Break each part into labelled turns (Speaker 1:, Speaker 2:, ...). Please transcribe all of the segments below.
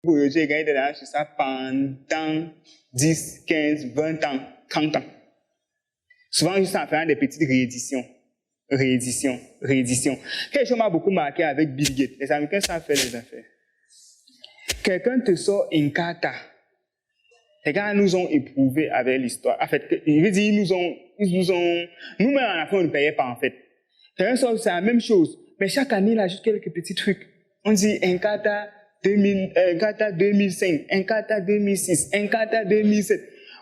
Speaker 1: projet, gagner de l'argent sur ça pendant 10, 15, 20 ans, 30 ans. Souvent, juste en faisant des petites rééditions. Quelque chose m'a beaucoup marqué avec Bill Gates. Les Américains savent faire les affaires. Quelqu'un te sort une carte. Les gars nous ont éprouvés avec l'histoire. En fait, je veux dire, nous-mêmes en Afrique, on ne payait pas, en fait. Quelqu'un sort, c'est la même chose. Mais chaque année, il a juste quelques petits trucs. On dit Inkata 2005, Inkata 2006, Inkata 2007.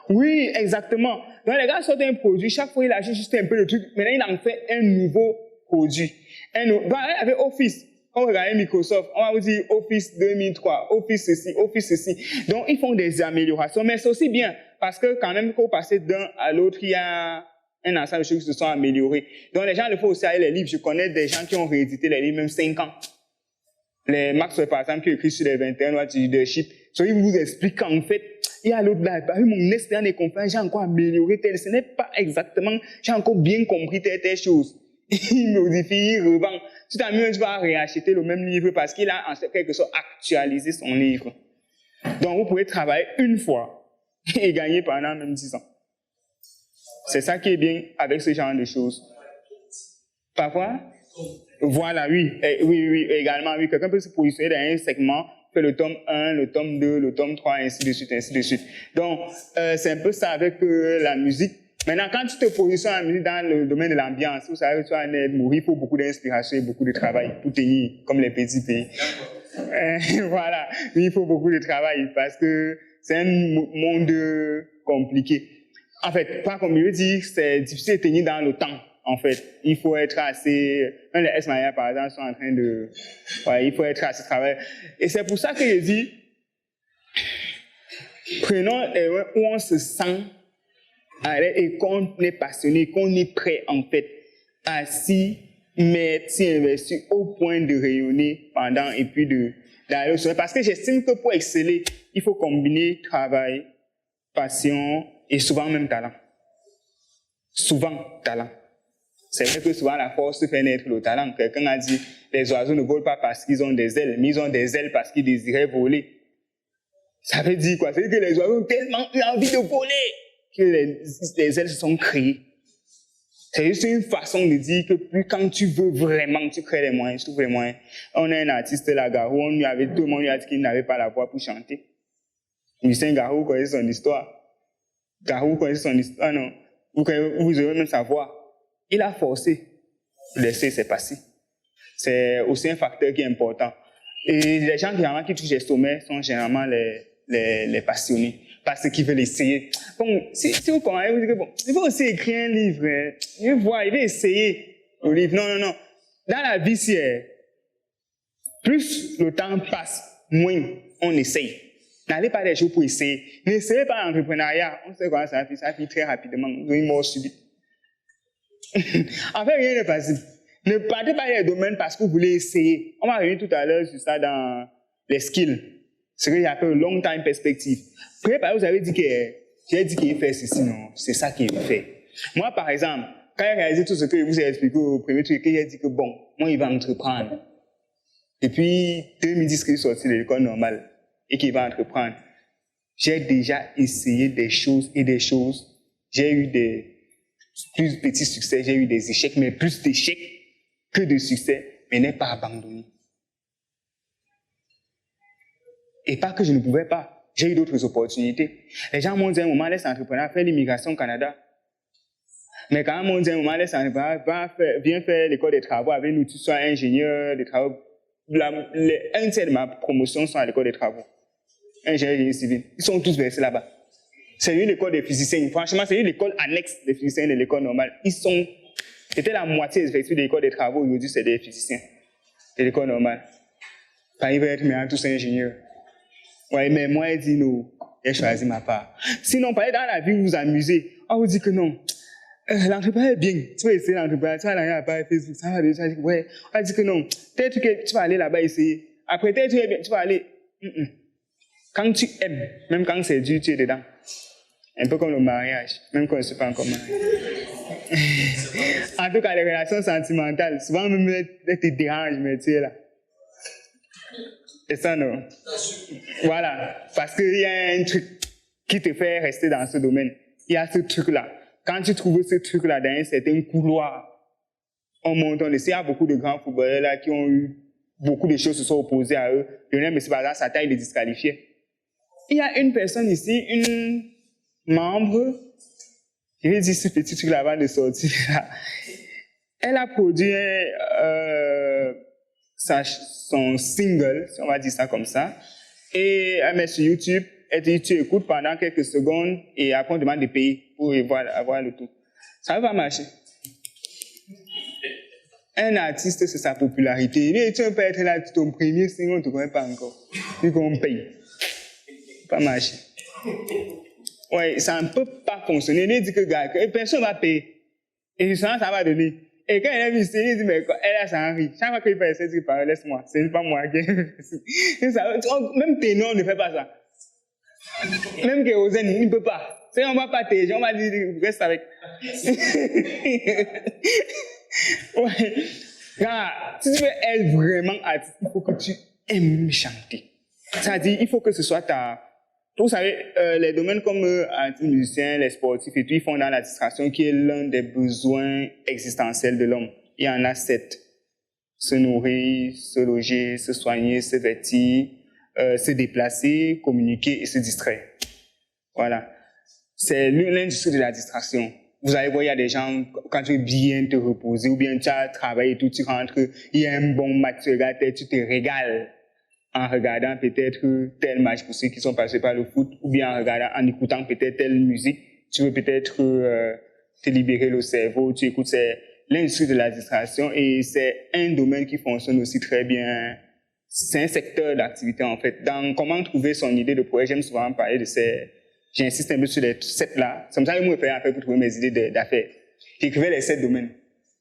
Speaker 1: Oui, exactement. Donc, les gars sortent un produit, chaque fois, il achète juste un peu de truc. Maintenant, il en fait un nouveau produit. Avec Office, quand on regarde Microsoft, on va vous dire Office 2003, Office ceci, Office ceci. Donc, ils font des améliorations. Mais c'est aussi bien, parce que quand même, quand on passe d'un à l'autre, il y a un ensemble de choses qui se sont améliorées. Donc, les gens le font aussi avec les livres. Je connais des gens qui ont réédité les livres, même 5 ans. Les Maxwell, par exemple, qui écrit sur les 21 lois du leadership. Ils vous expliquent qu'en fait, il y a l'autre là, mon expérience des conférences, j'ai encore amélioré tel, ce n'est pas exactement, j'ai encore bien compris telle chose. Il modifie, il revend. Tout à l'heure, tu vas réacheter le même livre parce qu'il a en quelque sorte actualisé son livre. Donc, vous pouvez travailler une fois et gagner pendant même 10 ans. C'est ça qui est bien avec ce genre de choses. Parfois, voilà, oui, également, oui, quelqu'un peut se positionner dans un segment, fait le tome 1, le tome 2, le tome 3, ainsi de suite, ainsi de suite. Donc, c'est un peu ça avec la musique. Maintenant, quand tu te positionnes en musique dans le domaine de l'ambiance, vous savez que tu vas mourir, il faut beaucoup d'inspiration et beaucoup de travail pour tenir comme les petits pays. Voilà, il faut beaucoup de travail parce que c'est un monde compliqué. En fait, pas comme je veux dire, c'est difficile de tenir dans le temps. En fait, il faut être assez... Même les S-Maya, par exemple, sont en train de... Ouais, il faut être assez travaillé. Et c'est pour ça que je dis, prenons où on se sent et qu'on est passionné, qu'on est prêt, en fait, à s'y mettre, s'y investir au point de rayonner pendant et puis d'aller au sommet. Parce que j'estime que pour exceller, il faut combiner travail, passion et souvent même talent. Souvent talent. C'est vrai que souvent la force fait naître le talent. Quelqu'un a dit, les oiseaux ne volent pas parce qu'ils ont des ailes, mais ils ont des ailes parce qu'ils désiraient voler. Ça veut dire quoi? Ça veut dire que les oiseaux ont tellement eu envie de voler que les ailes se sont créées. C'est juste une façon de dire que plus quand tu veux vraiment, tu crées les moyens, tu trouves les moyens. On a un artiste là, Garou, tout le monde lui a dit qu'il n'avait pas la voix pour chanter. Lucien Garou connaissait son histoire. Garou connaissait son histoire, non. Vous aurez même sa voix. Il a forcé. Laisser, c'est passé. C'est aussi un facteur qui est important. Et les gens qui touchent les sommets sont généralement les passionnés. Parce qu'ils veulent essayer. Bon, si vous commencez, vous dites que bon, il faut aussi écrire un livre. Il veut essayer le livre. Non. Dans la vie, plus le temps passe, moins on essaye. N'allez pas des jours pour essayer. N'essayez pas l'entrepreneuriat. On sait comment ça finit très rapidement. Vous avez une mort subite. En fait, rien n'est facile. Ne partez pas dans les domaines parce que vous voulez essayer. On va revenir tout à l'heure sur ça dans les skills. Ce que j'appelle long time perspective. Après, vous avez dit que j'ai dit qu'il fait ceci, non, c'est ça qu'il fait. Moi, par exemple, quand j'ai réalisé tout ce que je vous ai expliqué au premier truc, j'ai dit que bon, moi, il va entreprendre. Et puis, 2010, qu'il est sorti de l'école normale et qu'il va entreprendre, j'ai déjà essayé des choses et des choses. J'ai eu des plus petits succès, j'ai eu des échecs, mais plus d'échecs que de succès, mais n'ai pas abandonné. Et pas que je ne pouvais pas. J'ai eu d'autres opportunités. Les gens m'ont dit à un moment, laisse entrepreneur faire l'immigration au Canada. Mais quand ils m'ont dit à un moment, laisse entrepreneur, viens faire l'école des travaux avec nous, tu sois ingénieur des travaux. Un tiers de ma promotion sont à l'école des travaux. Ingénieur civil. Ils sont tous versés là-bas. C'est une école des physiciens. Franchement, c'est une école annexe des physiciens de l'école normale. C'était la moitié des effectifs de l'école des travaux. Aujourd'hui, c'est des physiciens de l'école normale. Quand ils veulent être maintenant tous ingénieurs. Ouais, mais moi, il dit non. J'ai choisi ma part. Sinon, parlez dans la vie, vous vous amusez. On vous dit que non. L'entrepreneur est bien. Tu vas essayer l'entrepreneur. Tu vas aller à la page Facebook. Ça va déjà dire, ouais. On va dire que non. Peut-être que tu vas aller là-bas essayer. Après, peut-être que tu es bien. Tu vas aller. Quand tu aimes, même quand c'est dur, tu es dedans. Un peu comme le mariage, même quand je ne suis pas encore marié. En tout cas, les relations sentimentales, souvent même elles te dérangent, mais tu es là. Et ça, non. Voilà. Parce qu'il y a un truc qui te fait rester dans ce domaine. Il y a ce truc-là. Quand tu trouves ce truc-là dans un certain couloir, on monte, on essaie. Il y a beaucoup de grands footballeurs là qui ont eu beaucoup de choses se sont opposées à eux. Lionel Messi, par exemple, sa taille les disqualifiait. Il y a une personne ici, une membre, je vais dire ce petit truc là avant de sortir là. Elle a produit son single, si on va dire ça comme ça, et elle met sur YouTube, elle dit tu écoutes pendant quelques secondes et après on demande de payer pour avoir le tout. Ça va marcher. Un artiste, c'est sa popularité. Mais tu peux être là, ton premier single, on ne te connaît pas encore. Puis qu'on paye. Pas marcher. Ouais, ça ne peut pas fonctionner. Il dit que gars, personne ne va payer. Et justement, ça va donner. Et quand elle a vu ça, il dit, mais elle a ça envie. Chaque fois qu'il fait ça, il dit, laisse-moi. Ce n'est pas moi qui même Ténor ne fait pas ça. Même Kérosen, il ne peut pas. On ne va pas t'aider, on va dire, reste avec. Ouais. Car, si tu veux être vraiment artiste, il faut que tu aimes chanter. C'est-à-dire, il faut que ce soit ta... Vous savez, les domaines comme artistes, musiciens, les sportifs et tout, ils font dans la distraction qui est l'un des besoins existentiels de l'homme. Il y en a 7. Se nourrir, se loger, se soigner, se vêtir, se déplacer, communiquer et se distraire. Voilà. C'est l'industrie de la distraction. Vous allez voir, il y a des gens, quand tu veux bien te reposer, ou bien tu as travaillé et tout, tu rentres, il y a un bon match, tu regardes, tu te régales en regardant peut-être tel match pour ceux qui sont passés par le foot, ou bien en écoutant peut-être telle musique. Tu veux peut-être te libérer le cerveau, tu écoutes, c'est l'industrie de la distraction et c'est un domaine qui fonctionne aussi très bien. C'est un secteur d'activité en fait. Dans comment trouver son idée de projet, j'aime souvent parler de ces... J'insiste un peu sur les 7 là. C'est comme ça que moi, je fais en fait pour trouver mes idées d'affaires. J'écrivais les 7 domaines.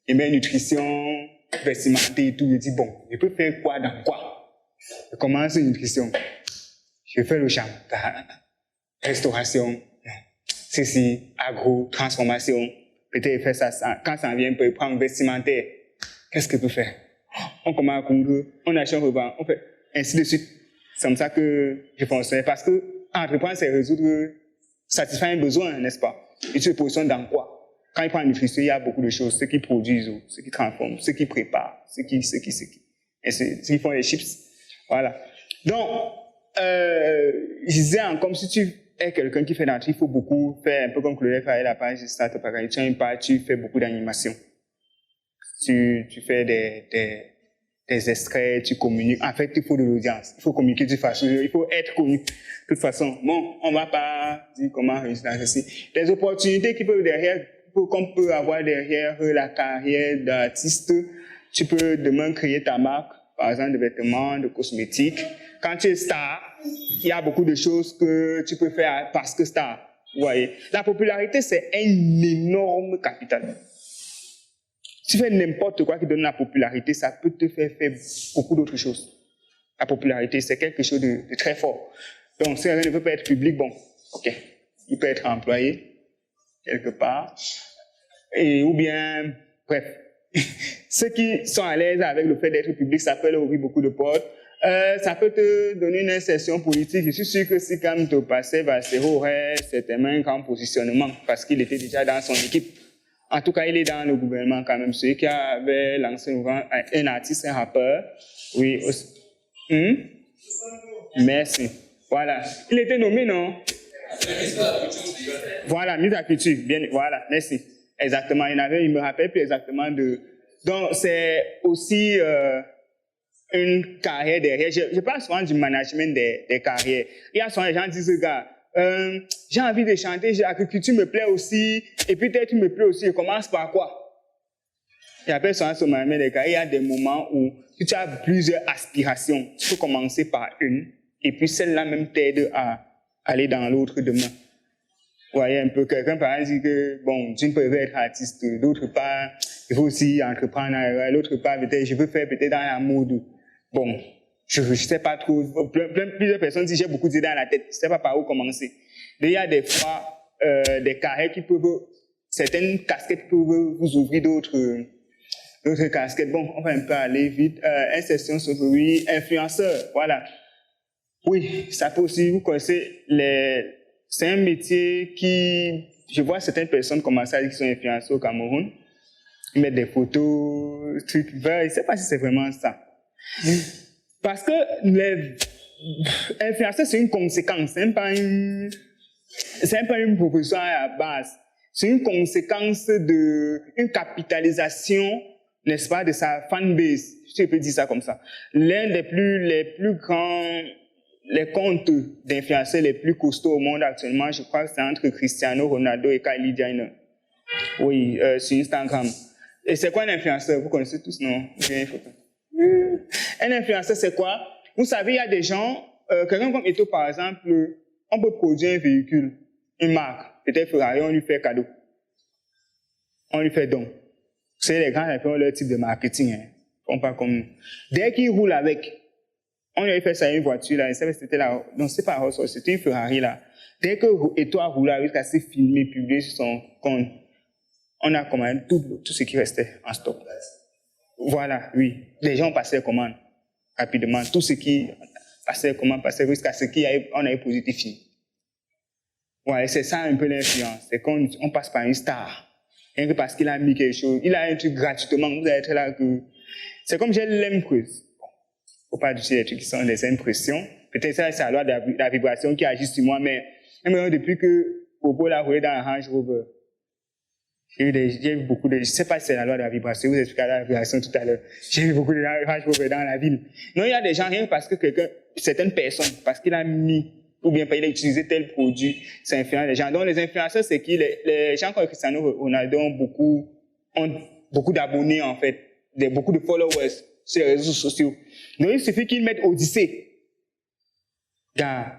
Speaker 1: Et bien, nutrition, vestimentaire et tout. Je dis, bon, je peux faire quoi dans quoi? Je commence une nutrition. Je fais le champ. Restauration. Ceci, agro, transformation. Peut-être faire ça. Quand ça vient, on peut prendre vestimentaire. Qu'est-ce que je peux faire? On commence à coudre, on achète, on revend, on fait ainsi de suite. C'est comme ça que je fonctionne. Parce que entreprendre, c'est résoudre, satisfaire un besoin, n'est-ce pas? Et tu te positionnes dans quoi? Quand il prend une nutrition, il y a beaucoup de choses. Ceux qui produisent, ceux qui transforment, ceux qui préparent, ceux qui. Et ceux qui font les chips. Voilà. Donc, je disais, comme si tu es quelqu'un qui fait d'entrée, il faut beaucoup faire, un peu comme Claude fait la page de Start-up Academy. Tu as une page, tu fais beaucoup d'animation. Tu fais des extraits, tu communiques. En fait, il faut de l'audience. Il faut communiquer de toute façon. Il faut être connu. De toute façon, bon, on va pas dire comment réussir dans ceci. Les opportunités qu'on peut avoir derrière la carrière d'artiste, tu peux demain créer ta marque, par exemple de vêtements, de cosmétiques. Quand tu es star, il y a beaucoup de choses que tu peux faire parce que star. Vous voyez. La popularité, c'est un énorme capital. Si tu fais n'importe quoi qui donne la popularité, ça peut te faire beaucoup d'autres choses. La popularité, c'est quelque chose de très fort. Donc, si quelqu'un ne peut pas être public, bon, ok, il peut être employé quelque part, ou bien, bref. Ceux qui sont à l'aise avec le fait d'être public, ça peut leur ouvrir beaucoup de portes. Ça peut te donner une insertion politique. Je suis sûr que si Cam te passait, Valsero aurait certainement un grand positionnement parce qu'il était déjà dans son équipe. En tout cas, il est dans le gouvernement quand même. Celui qui avait lancé un artiste, un rappeur. Oui. Merci. Voilà. Il était nommé, non? Voilà, mise à culture. Bien, voilà, merci. Exactement. Il me rappelle plus exactement de... Donc, c'est aussi une carrière derrière. Je parle souvent du management des carrières. Il y a souvent les gens qui disent, gars, j'ai envie de chanter, l'agriculture me plaît aussi, et peut-être tu me plaît aussi, je commence par quoi? Il y a personne sur ma main des carrières, il y a des moments où tu as plusieurs aspirations. Tu peux commencer par une, et puis celle-là même t'aide à aller dans l'autre demain. Vous voyez un peu, quelqu'un par exemple dit que, bon, tu ne peux pas être artiste, d'autre part, il faut aussi entreprendre, l'autre part, peut-être, je veux faire peut-être dans la mode. Bon, je ne sais pas trop. Plusieurs personnes disent j'ai beaucoup d'idées dans la tête. Je ne sais pas par où commencer. Il y a des fois des carrés qui peuvent, certaines casquettes peuvent vous ouvrir d'autres casquettes. Bon, on va un peu aller vite. Insertion sur oui, influenceur, voilà. Oui, ça peut aussi, vous connaissez, c'est un métier qui, je vois certaines personnes commencer à dire qu'ils sont influenceurs au Cameroun. Ils mettent des photos, trucs verts, je ne sais pas si c'est vraiment ça. Parce que les influenceurs, c'est une conséquence, c'est même pas une proposition à la base. C'est une conséquence une capitalisation, n'est-ce pas, de sa fanbase, si je peux dire ça comme ça. L'un les plus grands, les comptes d'influenceurs les plus costauds au monde actuellement, je crois que c'est entre Cristiano Ronaldo et Kylie Jenner. Oui, sur Instagram. Et c'est quoi un influenceur? Vous connaissez tous, non? Un influenceur, c'est quoi? Vous savez, il y a des gens, quelqu'un comme Eto, par exemple, on peut produire un véhicule, une marque, peut-être Ferrari, on lui fait cadeau. On lui fait don. C'est les grands qui ont leur type de marketing, hein. On parle comme nous. Dès qu'ils roulent avec, on lui a fait ça à une voiture, là, c'était là, non, c'est pas Rolls-Royce, c'était une Ferrari, là. Dès que Eto a roulé avec, c'est filmé, publié sur son compte, on a commandé tout ce qui restait en stock. Voilà, oui. Les gens passaient commande rapidement. Tout ce qui passait commande passait jusqu'à ce qu'on avait positif fini. Voilà, c'est ça un peu l'influence. C'est qu'on passe par une star. Rien que parce qu'il a mis quelque chose, il a un truc gratuitement, vous allez être là que... C'est comme j'ai l'impression. Bon, faut pas utiliser des trucs qui sont des impressions. Peut-être ça, c'est la loi de la vibration qui agit sur moi, mais même depuis que Popo l'a roulé dans la Range Rover, j'ai vu beaucoup de... Je ne sais pas si c'est la loi de la vibration, vous expliquez la vibration tout à l'heure. J'ai vu beaucoup de Range Rover dans la ville. Non, il y a des gens, rien parce que certaines personnes, parce qu'il a mis, ou bien il a utilisé tel produit, ça influence les gens. Donc les influenceurs, c'est qui les gens comme Cristiano Ronaldo ont beaucoup d'abonnés en fait, beaucoup de followers sur les réseaux sociaux. Donc il suffit qu'ils mettent Odyssée dans